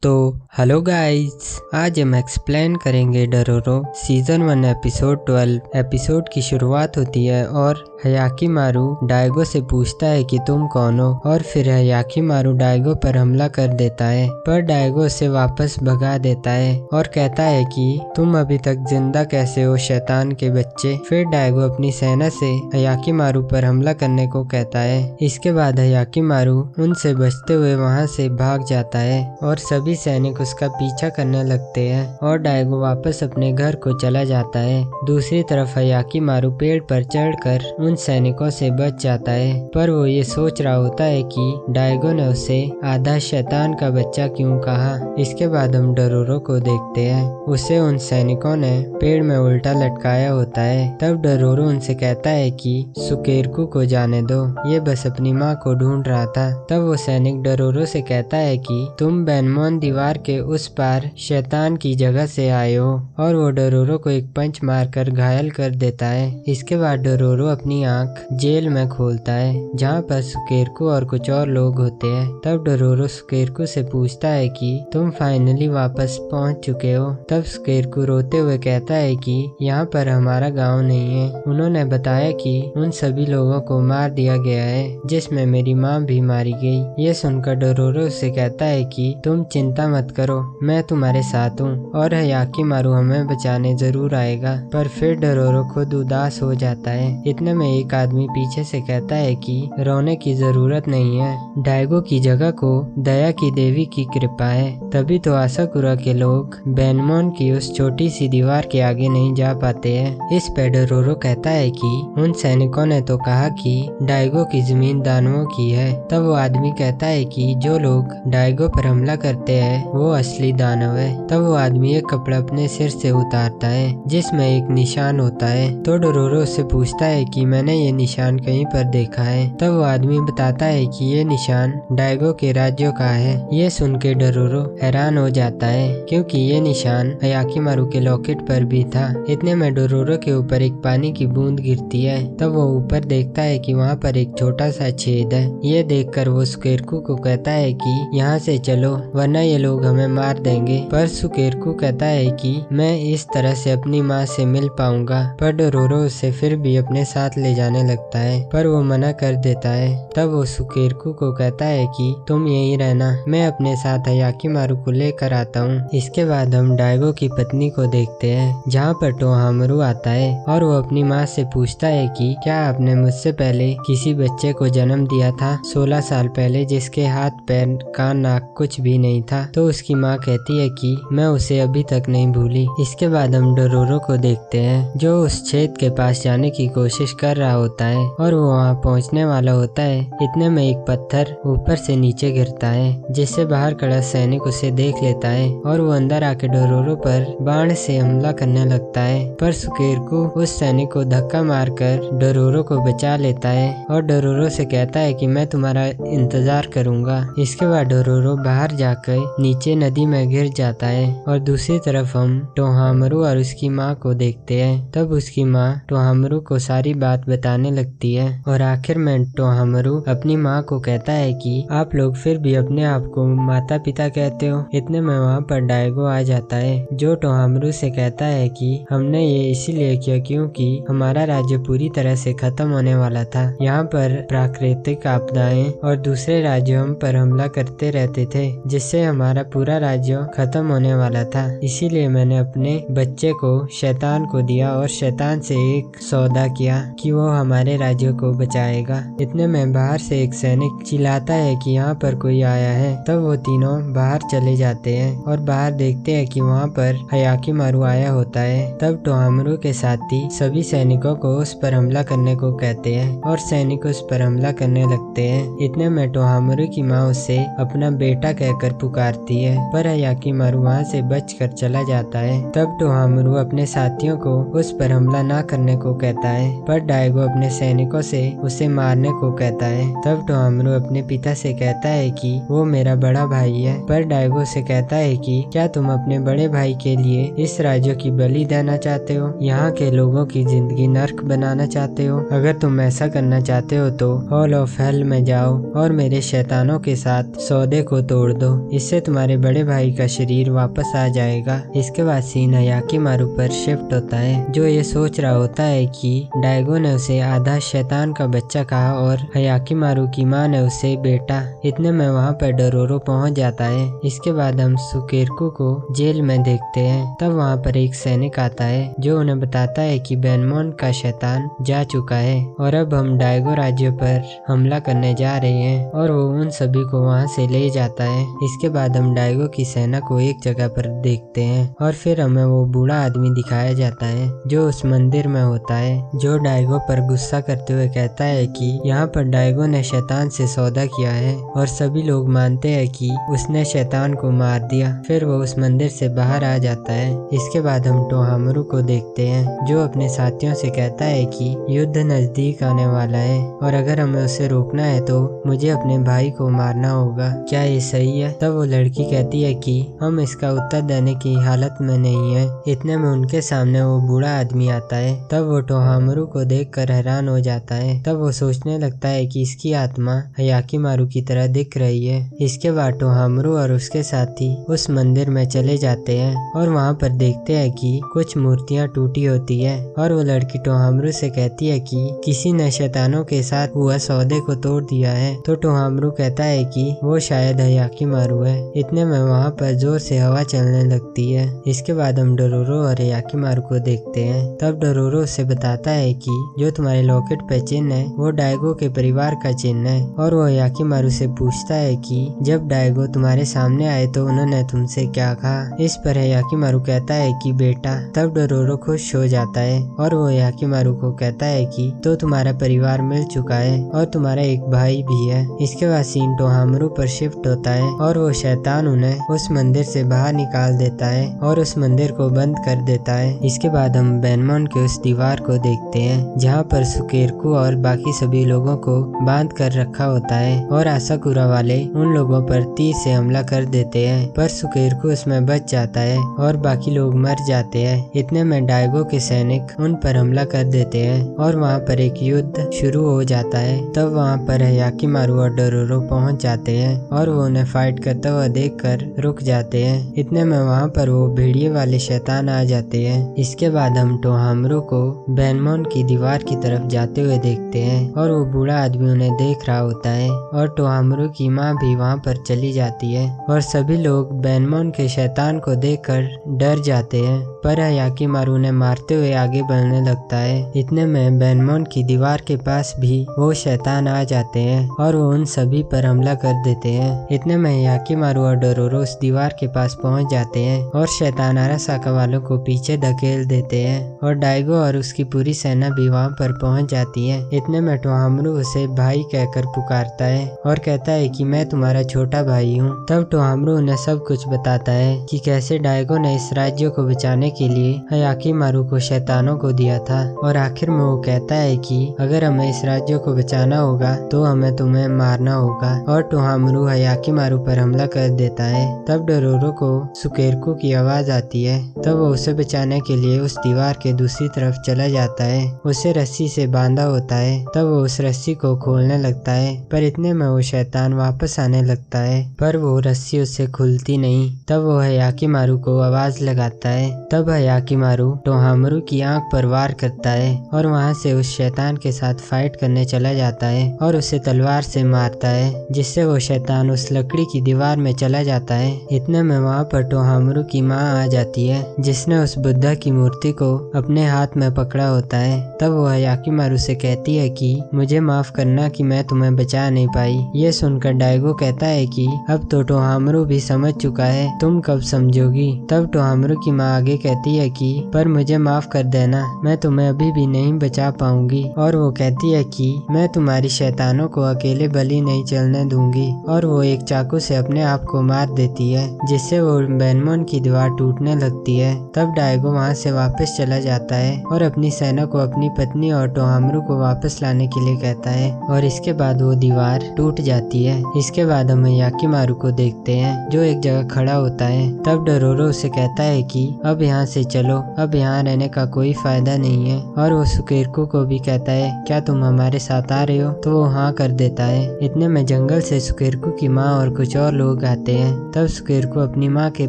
तो hello guys, आज हम एक्सप्लेन करेंगे डोरोरो सीजन 1 एपिसोड 12। एपिसोड की शुरुआत होती है और हयाकीमारू डायगो से पूछता है कि तुम कौन हो, और फिर हयाकीमारू डायगो पर हमला कर देता है, पर डायगो उसे वापस भगा देता है और कहता है कि तुम अभी तक जिंदा कैसे हो शैतान के बच्चे। फिर डायगो अपनी सेना से हयाकीमारू पर हमला करने को कहता है। इसके बाद हयाकीमारू उनसे बचते हुए वहां से भाग जाता है और सभी सैनिक उसका पीछा करने लगते हैं और डायगो वापस अपने घर को चला जाता है। दूसरी तरफ हयाकीमारू पेड़ पर चढ़कर उन सैनिकों से बच जाता है, पर वो ये सोच रहा होता है कि डायगो ने उसे आधा शैतान का बच्चा क्यों कहा। इसके बाद हम डोरोरो को देखते हैं, उसे उन सैनिकों ने पेड़ में उल्टा लटकाया होता है। तब डोरोरो उनसे कहता है कि सुकेरकू को जाने दो, ये बस अपनी माँ को ढूंढ रहा था। तब वो सैनिक डोरोरो से कहता है कि तुम बेनमोन दीवार के उस पार शैतान की जगह से आए हो, और वो डोरोरो को एक पंच मारकर घायल कर देता है। इसके बाद डोरोरो अपनी आंख जेल में खोलता है जहाँ पर सुकेरकू और कुछ और लोग होते हैं। तब डोरोरो सुकेरकू से पूछता है कि तुम फाइनली वापस पहुँच चुके हो। तब सुकेरकू रोते हुए कहता है कि यहाँ पर हमारा गाँव नहीं है, उन्होंने बताया कि उन सभी लोगों को मार दिया गया है जिसमें मेरी माँ भी मारी गई। ये सुनकर डोरोरो से कहता है कि तुम चिंता मत करो, मैं तुम्हारे साथ हूँ और हयाकीमारू हमें बचाने जरूर आएगा। पर फिर डोरोरो खुद उदास हो जाता है। इतने में एक आदमी पीछे से कहता है कि रोने की जरूरत नहीं है, डायगो की जगह को दया की देवी की कृपा है, तभी तो आसाकुरा के लोग बेनमोन की उस छोटी सी दीवार के आगे नहीं जा पाते हैं। इस पे डोरोरो कहता है कि उन सैनिकों ने तो कहा कि डायगो की जमीन दानवों की है। तब वो आदमी कहता है कि जो लोग डायगो पर हमला करते हैं वो असली दानव है। तब वो आदमी एक कपड़ा अपने सिर से उतारता है जिसमें एक निशान होता है। तो डोरोरो से पूछता है कि मैंने ये निशान कहीं पर देखा है। तब वो आदमी बताता है कि ये निशान डायगो के राज्यों का है। ये सुन के डोरोरो हैरान हो जाता है क्योंकि ये निशान हयाकीमारू के लॉकेट पर भी था। इतने में डोरोरो के ऊपर एक पानी की बूंद गिरती है। तब वो ऊपर देखता है कि वहाँ पर एक छोटा सा छेद है। ये देखकर वो सुकेरकू को कहता है कि यहाँ से चलो वरना ये लोग हमें मार देंगे। पर सुकेरकू कहता है कि मैं इस तरह से अपनी माँ से मिल पाऊंगा। पर डोरोरो उसे फिर भी अपने साथ ले जाने लगता है, पर वो मना कर देता है। तब वो सुकेरकू को कहता है कि तुम यहीं रहना, मैं अपने साथ हयाकीमारू को लेकर आता हूँ। इसके बाद हम डायगो की पत्नी को देखते हैं जहाँ पर टोहामारू आता है और वो अपनी माँ से पूछता है कि क्या आपने मुझसे पहले किसी बच्चे को जन्म दिया था 16 साल पहले जिसके हाथ पैर कान नाक कुछ भी नहीं था। तो उसकी माँ कहती है कि मैं उसे अभी तक नहीं भूली। इसके बाद हम डोरोरो को देखते हैं जो उस छेद के पास जाने की कोशिश कर रहा होता है और वो वहाँ पहुँचने वाला होता है। इतने में एक पत्थर ऊपर से नीचे गिरता है जिससे बाहर खड़ा सैनिक उसे देख लेता है और वो अंदर आके डोरोरो पर बाण से हमला करने लगता है। पर सुकेरकू उस सैनिक को धक्का मारकर डोरोरो को बचा लेता है और डोरोरो से कहता है कि मैं तुम्हारा इंतजार करूंगा। इसके बाद डोरोरो बाहर जाकर नीचे नदी में गिर जाता है और दूसरी तरफ हम टोहामारू और उसकी माँ को देखते हैं। तब उसकी माँ टोहामारू को सारी बात बताने लगती है और आखिर में टोहामारू अपनी माँ को कहता है कि आप लोग फिर भी अपने आप को माता पिता कहते हो। इतने में वहाँ पर डायगो आ जाता है जो टोहामारू से कहता है कि हमने ये इसीलिए किया क्योंकि हमारा राज्य पूरी तरह से खत्म होने वाला था। यहाँ पर प्राकृतिक आपदाएं और दूसरे राज्यों पर हमला करते रहते थे जिससे हमारा पूरा राज्य खत्म होने वाला था। इसीलिए मैंने अपने बच्चे को शैतान को दिया और शैतान से एक सौदा किया कि वो हमारे राज्य को बचाएगा। इतने में बाहर से एक सैनिक चिल्लाता है कि यहाँ पर कोई आया है। तब वो तीनों बाहर चले जाते हैं और बाहर देखते हैं कि वहाँ पर हयाकीमारू आया होता है। तब टोहामारू के साथी सभी सैनिकों को उस पर हमला करने को कहते हैं और सैनिक उस पर हमला करने लगते हैं। इतने में टोहामारू की माँ उसे अपना बेटा कहकर पुकारती है, पर हयाकीमारू वहाँ से बचकर चला जाता है। तब टोहामारू अपने साथियों को उस पर हमला ना करने को कहता है, पर डायगो अपने सैनिकों से उसे मारने को कहता है। तब टोहामारू अपने पिता से कहता है कि वो मेरा बड़ा भाई है, पर डायगो से कहता है कि क्या तुम अपने बड़े भाई के लिए इस राज्य की बलि देना चाहते हो? यहाँ के लोगों की जिंदगी नर्क बनाना चाहते हो? अगर तुम ऐसा करना चाहते हो तो हॉल ऑफ हेल में जाओ और मेरे शैतानों के साथ सौदे को तोड़ दो, इससे तुम्हारे बड़े भाई का शरीर वापस आ जाएगा। इसके बाद सीन हयाकीमारू पर शिफ्ट होता है, जो ये सोच रहा होता है कि डायगो ने उसे आधा शैतान का बच्चा कहा और हयाकीमारू की माँ ने उसे बेटा। इतने में वहाँ पर डोरोरो पहुँच जाता है। इसके बाद हम सुकेरकू को जेल में देखते हैं। तब वहाँ पर एक सैनिक आता है जो उन्हें बताता है कि बेनमोन का शैतान जा चुका है और अब हम डायगो राज्य पर हमला करने जा रहे हैं, और वो उन सभी को वहाँ से ले जाता है। इसके बाद हम डायगो की सेना को एक जगह पर देखते हैं और फिर हमें वो बूढ़ा आदमी दिखाया जाता है जो उस मंदिर में होता है, जो डायगो पर गुस्सा करते हुए कहता है कि यहाँ पर डायगो ने शैतान से सौदा किया है, और सभी लोग मानते हैं कि उसने शैतान को मार दिया। फिर वो उस मंदिर से बाहर आ जाता है। इसके बाद हम टोहामारू को देखते हैं जो अपने साथियों से कहता है कि युद्ध नजदीक आने वाला है और अगर हमें उसे रोकना है तो मुझे अपने भाई को मारना होगा। क्या ये सही है? तब वो लड़की कहती है कि हम इसका उत्तर देने की हालत में नहीं है। इतने में उनके सामने वो बूढ़ा आदमी आता है। तब वो टोहामारू को देखकर हैरान हो जाता है। तब वो सोचने लगता है कि इसकी आत्मा हयाकीमारू की तरह दिख रही है। इसके बाद टोहामारू और उसके साथी उस मंदिर में चले जाते हैं और वहाँ पर देखते हैं कि कुछ मूर्तियाँ टूटी होती है, और वो लड़की टोहामारू से कहती है कि किसी ने शैतानों के साथ हुआ सौदे को तोड़ दिया है। तो टोहामारू कहता है कि वो शायद हयाकीमारू है। इतने में वहाँ पर जोर से हवा चलने लगती है। इसके बाद हम डोरोरो और हयाकीमारू को देखते हैं। तब डोरोरो उसे बताता है कि जो तुम्हारे लॉकेट पे चिन्ह है वो डायगो के परिवार का चिन्ह है, और वो हयाकीमारू से पूछता है कि जब डायगो तुम्हारे सामने आए तो उन्होंने तुमसे क्या कहा? इस पर हयाकीमारू कहता है कि बेटा। तब डोरोरो खुश हो जाता है और वो हयाकीमारू को कहता है कि तो तुम्हारा परिवार मिल चुका है और तुम्हारा एक भाई भी है। इसके बाद सीन टोहामारू पर शिफ्ट होता है और वो शैतान उन्हें उस मंदिर से बाहर निकाल देता है और उस मंदिर को बंद कर देता है। इसके बाद हम बेनमोन के उस दीवार को देखते हैं जहाँ पर सुकेरकू और बाकी सभी लोगों को बांध कर रखा होता है, और आसाकुरा वाले उन लोगों पर तीर से हमला कर देते हैं, पर सुकेरकू उसमें बच जाता है और बाकी लोग मर जाते हैं। इतने में डायगो के सैनिक उन पर हमला कर देते हैं और वहाँ पर एक युद्ध शुरू हो जाता है। तब वहाँ पर हयाकीमारू और डोरोरो पहुँच जाते हैं और वो उन्हें फाइट करता हुआ देखकर रुक जाते हैं। इतने में वहाँ पर वो भेड़िए वाले शैतान आ जाते हैं। इसके बाद हम टोहामारू को बेनमोन की दीवार की तरफ जाते हुए देखते हैं और वो बूढ़ा आदमी उन्हें देख रहा होता है, और टोहामारू की माँ भी वहाँ पर चली जाती है और सभी लोग बेनमोन के शैतान को देखकर डर जाते हैं, पर हयाकीमारू उन्हें मारते हुए आगे बढ़ने लगता है। इतने में बेनमोन की दीवार के पास भी वो शैतान आ जाते हैं और वो उन सभी पर हमला कर देते हैं। इतने में हयाकीमारू और डोरोरो उस दीवार के पास पहुंच जाते हैं और शैतान अरासाका वालों को पीछे धकेल देते हैं, और डायगो और उसकी पूरी सेना भी वहां पर पहुंच जाती है। इतने में टोहामारू उसे भाई कहकर पुकारता है और कहता है कि मैं तुम्हारा छोटा भाई हूँ। तब टोहामारू उन्हें सब कुछ बताता है कि कैसे डायगो ने इस राज्य को बचाने के लिए हयाकीमारू को शैतानों को दिया था, और आखिर में वो कहता है कि अगर हमें इस राज्य को बचाना होगा तो हमें तुम्हें मारना होगा, और टोहामारू हयाकीमारू पर हमला कर देता है। तब डोरोरो को सुकेरकू की आवाज आती है। तब वो उसे बचाने के लिए उस दीवार के दूसरी तरफ चला जाता है। उसे रस्सी से बांधा होता है। तब वो उस रस्सी को खोलने लगता है, पर इतने में वो शैतान वापस आने लगता है, पर वो रस्सी उससे खुलती नहीं। तब वो हयाकीमारू को आवाज लगाता है। तब हयाकीमारू टोहामारू की आंख पर वार करता है और वहाँ से उस शैतान के साथ फाइट करने चला जाता है और उसे तलवार से मारता है, जिससे वो शैतान उस लकड़ी की दीवार में चला जाता है। इतने में वहाँ पर टोहामारू की माँ आ जाती है, जिसने उस बुद्धा की मूर्ति को अपने हाथ में पकड़ा होता है। तब वो हयाकीमारू से कहती है कि मुझे माफ करना कि मैं तुम्हें बचा नहीं पाई। ये सुनकर डायगो कहता है कि अब तो टोहामारू भी समझ चुका है, तुम कब समझोगी। तब टोहामारू की माँ आगे कहती है कि पर मुझे माफ कर देना, मैं तुम्हें अभी भी नहीं बचा पाऊंगी। और वो कहती है कि मैं तुम्हारी शैतानों को अकेले बलि नहीं चलने दूंगी, और वो एक चाकू से अपने आप को मार देती है, जिससे वो बेनमोन की दीवार टूटने लगती है। तब डायगो वहाँ से वापस चला जाता है और अपनी सेना को अपनी पत्नी और टोहामरू को वापस लाने के लिए कहता है और इसके बाद वो दीवार टूट जाती है। इसके बाद हम याकीमारू को देखते हैं जो एक जगह खड़ा होता है। तब डोरोरो उसे कहता है कि अब यहाँ से चलो, अब यहाँ रहने का कोई फायदा नहीं है। और वो सुकेरको को भी कहता है क्या तुम हमारे साथ आ रहे हो, तो वो हाँ कर देता है। इतने में जंगल से सुकेरको की माँ और कुछ और लोग आते हैं। तब सुकेरको अपनी माँ के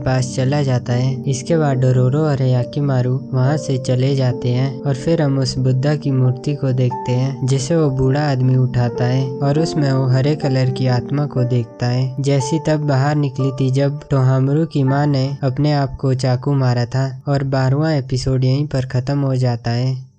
पास चला जाता है। इसके बाद डोरोरो और याकीमारू वहाँ से चले जाते हैं और फिर हम उस बुद्धा की मूर्ति को देखते हैं जिसे वो बूढ़ा आदमी उठाता है और उसमें वो हरे कलर की आत्मा को देखता है जैसी तब बाहर निकली थी जब टोहामरू की माँ ने अपने आप को चाकू मारा था। और 12वां एपिसोड यहीं पर खत्म हो जाता है।